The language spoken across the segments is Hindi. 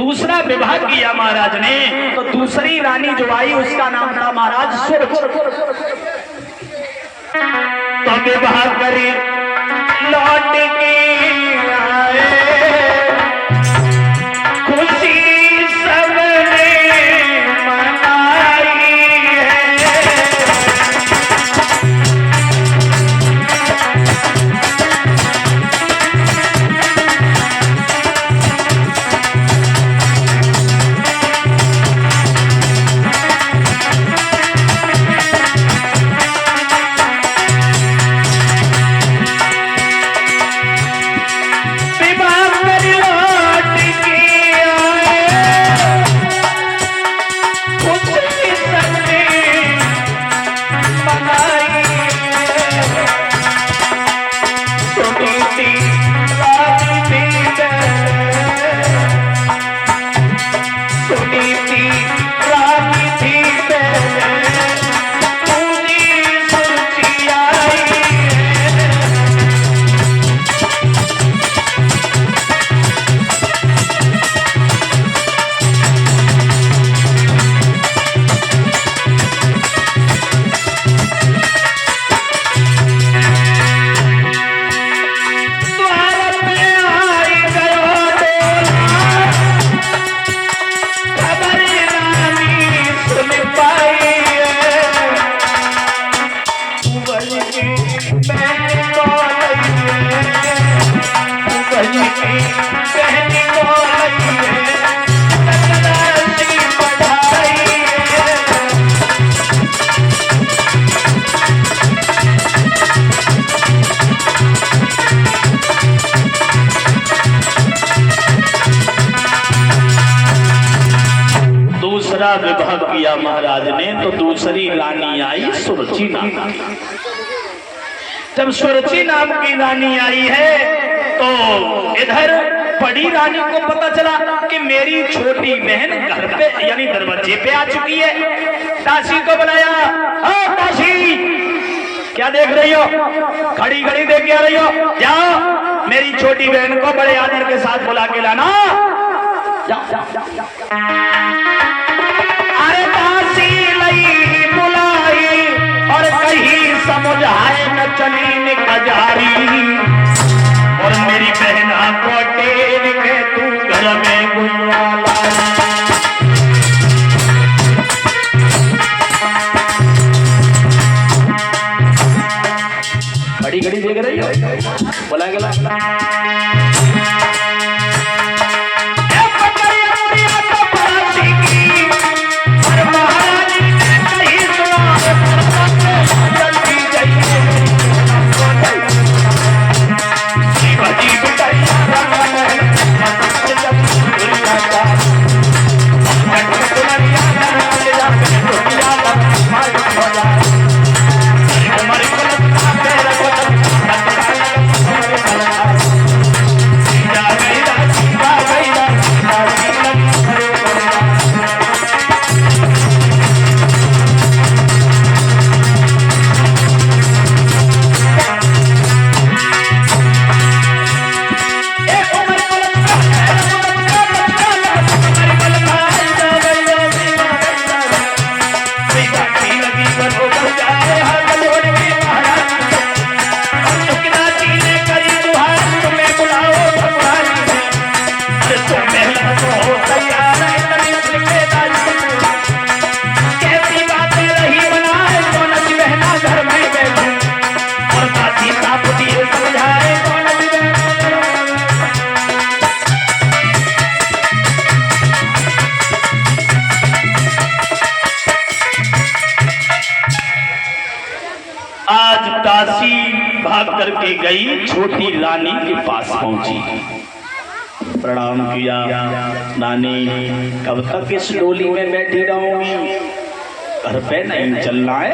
दूसरा विवाह किया महाराज ने। तो दूसरी रानी जो आई उसका नाम था महाराज सुरच। तो विवाह करी लौट के आए, खुशी सबने मनाई है। विवाह किया महाराज ने। तो दूसरी रानी आई सुरुचि नाम की। जब सुरुचि नाम की रानी आई है तो इधर बड़ी रानी को पता चला कि मेरी छोटी बहन घर पे यानी दरवाजे पे आ चुकी है। दासी को बुलाया, दासी क्या देख रही हो, खड़ी खड़ी देख के आ रही हो, जाओ मेरी छोटी बहन को बड़े आदर के साथ बुला के लाना। अरे दासी लई बुलाई और कहीं समझाए न चली न कजारी, और मेरी बहना को टेर के तू घर में गुलवाला। घड़ी घड़ी देख रही हो, बोला गया भाग करके गई, छोटी रानी के पास पहुंची, प्रणाम किया। रानी कब तक इस डोली में बैठी रहूंगी, घर पे नहीं चलना है?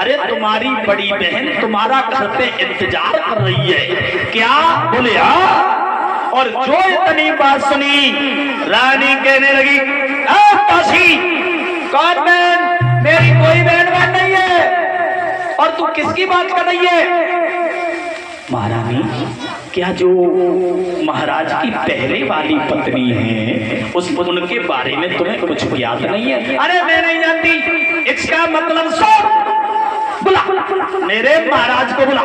अरे तुम्हारी बड़ी बहन तुम्हारा घर पे इंतजार कर रही है। क्या बोले? हाँ। और जो इतनी बात सुनी रानी कहने लगी, दासी कौन बहन? मेरी कोई बहन नहीं है। और तू किसकी बात कर रही है? महारानी, क्या जो महाराज की पहले वाली पत्नी है उनके बारे में तुम्हें कुछ ज्ञात नहीं है? अरे मैं नहीं जानती, इसका मतलब सुन, बुला मेरे महाराज को, बुला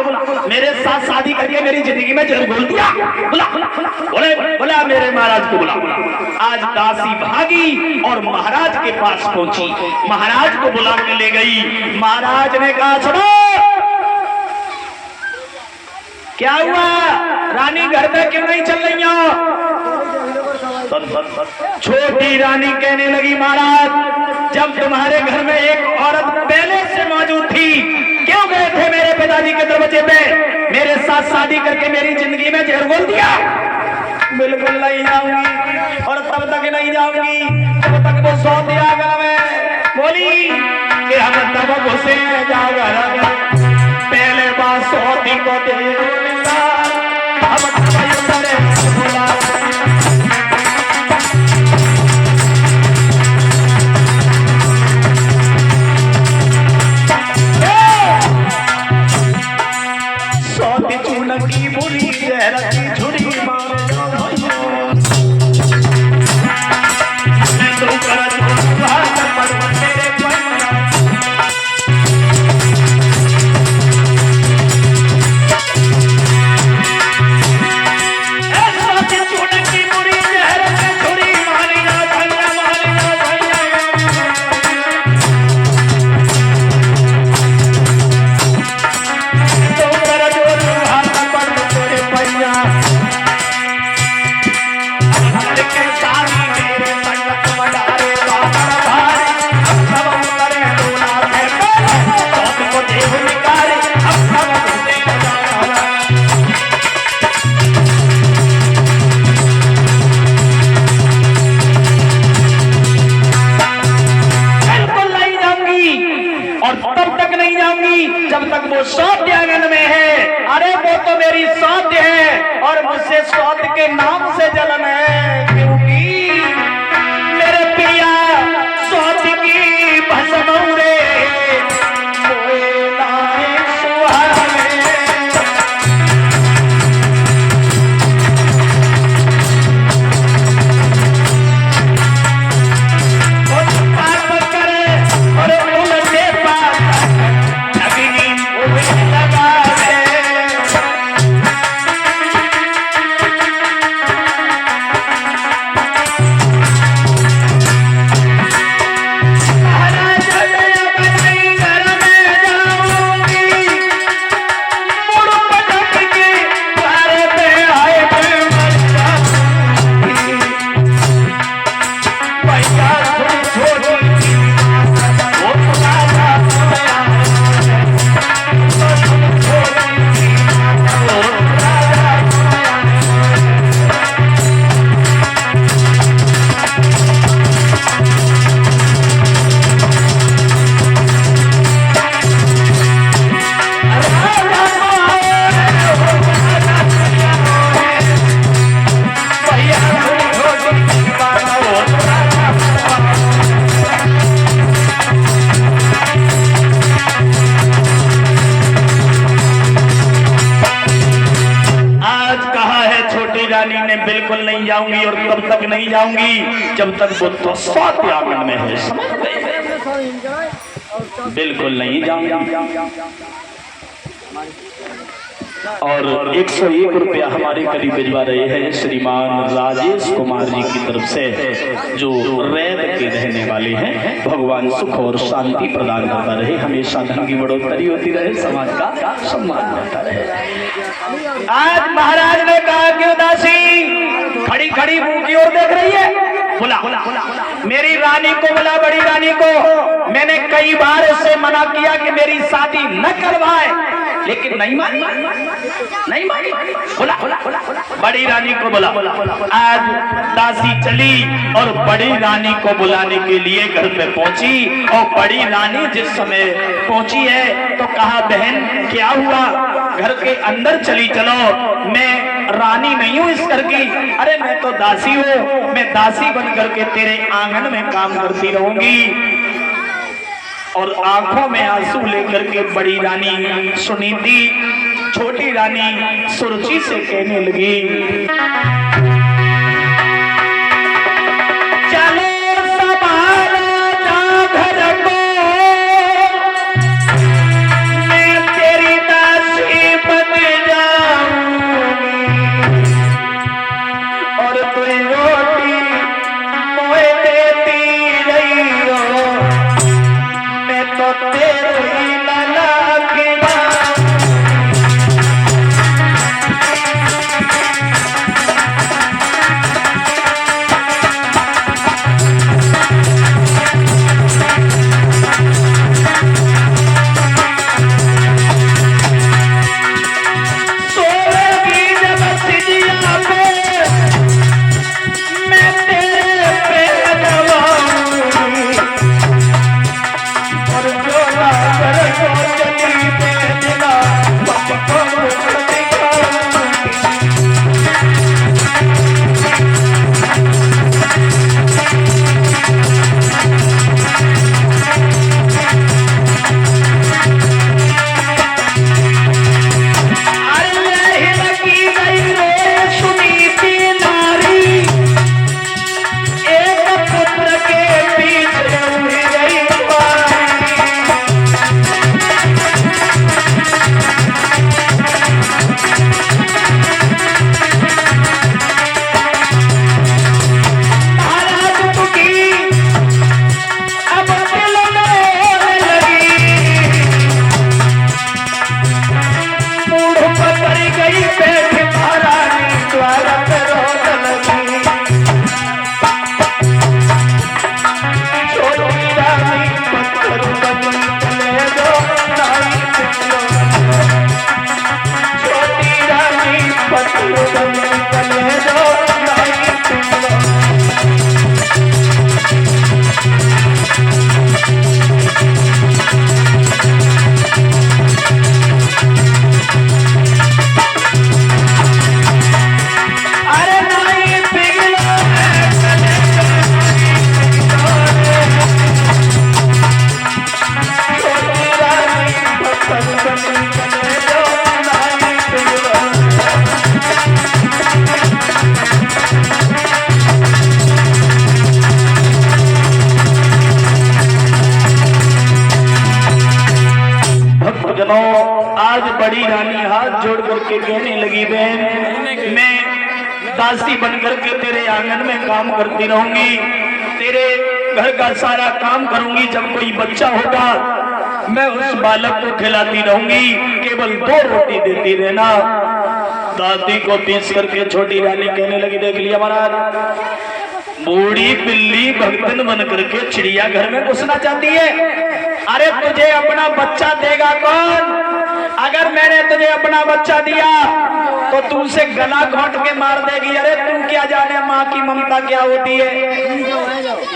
मेरे साथ शादी करके मेरी जिंदगी में जरूर बोल दिया, बुला मेरे महाराज को बुला। आज दासी भागी और महाराज के पास पहुंची, महाराज को बुला के ले गई। महाराज ने कहा सुनो, क्या हुआ रानी, घर पे क्यों नहीं चल रही हो? छोटी रानी कहने लगी, महाराज जब तुम्हारे घर में एक औरत पहले से मौजूद थी, क्यों गए थे मेरे पिताजी के दरवाजे पे, मेरे साथ शादी करके मेरी जिंदगी में जहर घोल दिया? बिल्कुल नहीं जाऊंगी, और तब तक नहीं जाऊंगी तब तक वो सौ दिया घर में बोली कि हम तब घुसे जागर पहले बात सौती को देखा, हम की बुरी झुड़ी के नाम से जलन है, क्योंकि मेरे पिया सौत की भसमौरे बिल्कुल नहीं जाऊंगी, और तब तक नहीं जाऊंगी जब तक वो तो सात आंगन में है, समझ गए? बिल्कुल नहीं जाऊंगी। और 101 रुपया हमारे करीब भिजवा रहे हैं श्रीमान राजेश कुमार जी की तरफ से, जो रैद के रहने वाले हैं। भगवान सुख और शांति प्रदान करता रहे, हमेशा धन की बढ़ोतरी होती रहे, समाज का सम्मान बढ़ता रहे। आज महाराज ने कहा कि उदासी खड़ी खड़ी मुंह की ओर देख रही है, बुला मेरी रानी को, बुला बड़ी रानी को। मैंने कई बार उसे मना किया कि मेरी शादी न करवाए, लेकिन नहीं मानी, नहीं मानी। बुला बड़ी रानी को बुला। आज दासी चली और बड़ी रानी को बुलाने के लिए घर पे पहुंची, और बड़ी रानी जिस समय पहुंची है तो कहा, बहन क्या हुआ, घर के अंदर चली चलो, मैं रानी नहीं हूं इस घर की। अरे मैं तो दासी हूं, मैं दासी बन करके तेरे आंगन में काम करती रहूंगी। और आंखों में आंसू लेकर के बड़ी रानी सुनीति छोटी रानी सुरुचि से कहने लगी, बड़ी रानी हाथ जोड़ करके कहने लगी, बहन मैं दासी बनकर के तेरे आंगन में काम करती रहूंगी, तेरे घर का सारा काम करूंगी। जब कोई बच्चा होगा मैं उस बालक को खिलाती रहूंगी, केवल 2 रोटी देती रहना। दादी को पीस करके छोटी रानी कहने लगी, देख लिया महाराज, बूढ़ी बिल्ली भगतन बन करके चिड़िया घर में घुसना चाहती है। अरे तुझे अपना बच्चा देगा कौन? अगर मैंने तुझे अपना बच्चा दिया तो तू उसे गला घोंट के मार देगी। अरे तुम क्या जाने माँ की ममता क्या होती है?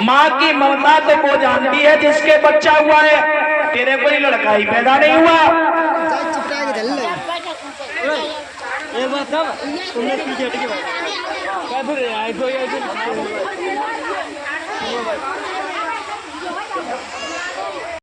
माँ की ममता तो वो जानती है जिसके बच्चा हुआ है। तेरे कोई लड़का ही पैदा नहीं हुआ। तुमने